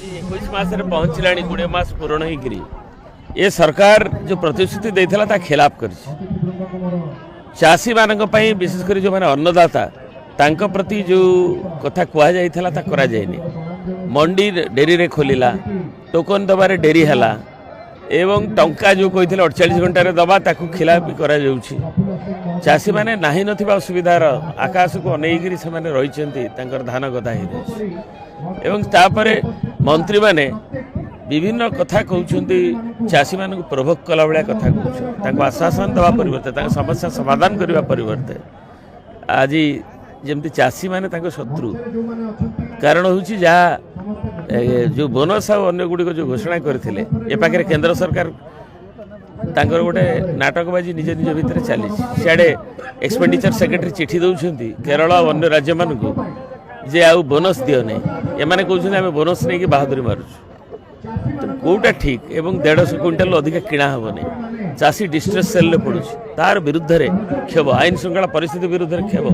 21 मास पहुँचला 20 मास पूर्ण होगी ये सरकार जो प्रतिश्रुति देता ता खिलाफ कर चाषी मान विशेषकर जो मैंने अन्नदाता तांको प्रति जो कथा कहुला करा जायनि मंडी डेरी रे खोलिला टोकन दबारे डेरी हैला एवं टंका जो कही 48 घंटे दबा ताकू खिलाफ करा जाउछि चाषी माने नाही नथिबा असुविधार आकाश को अनेकरी से माने रहिसेंती तांकर धान गदा हे एवं तापरे मंत्री माने विभिन्न कथा कहउछंती चाषी मान को प्रभोग कला बळा कथा कहउछ तांको आश्वासन दवा परिवर्ते तांको समस्या समाधान करबा परिवर्ते आज जमती चाषी माने तांको शत्रु कारण होउछि जा जो बोनस आ अन्य गुड़ी जो घोषणा करथिले ए पाखे केंद्र सरकार तांकर गोटे नाटकबाजी निज निज भितर चली सियाड़े एक्सपेंडिचर सेक्रेटरी चिठी दौरान केरल और अन्य राज्य मान को जे आउ बोनस दियो नहीं एमाने कहउछन आमे बोनस नहीं कि बहादुरी मारुछु तो कोटा ठीक एवं 150 क्विंटाल अधिक किणा हेबो नहीं चाषी डिस्ट्रेस सेल पड़ू तार विरुद्ध रे खेब आईन श्रृंखला परिस्थिति विरुद्ध खेब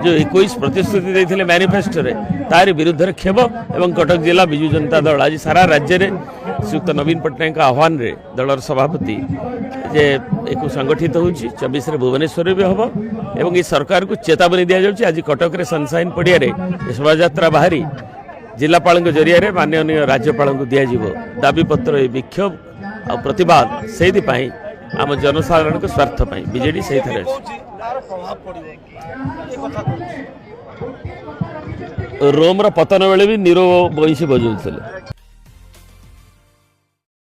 जो 21 प्रतिश्रुति देते मैनिफेस्टो रे तार विरुद्ध रे खेब एवं कटक जिला विजु जनता दल आज सारा राज्य में श्रीयुक्त नवीन पट्टनायक आह्वान रे दलर सभापति जे एक संगठित होउची 24 रे भुवनेश्वर भी हम एवं ये सरकार को चेतावनी दिया जाउची आज कटक रे सनसाइन पड़िया रे शोभायात्रा बाहरी जिलापाल जरिया माननीय राज्यपाल को दिज्व दाबी पत्र विक्षोभ आ प्रतिवाद से आम जनसाधारण को स्वार्थ बीजेडी से रोम पतन बेले भी नीरव बंशी बजाउଥିଲେ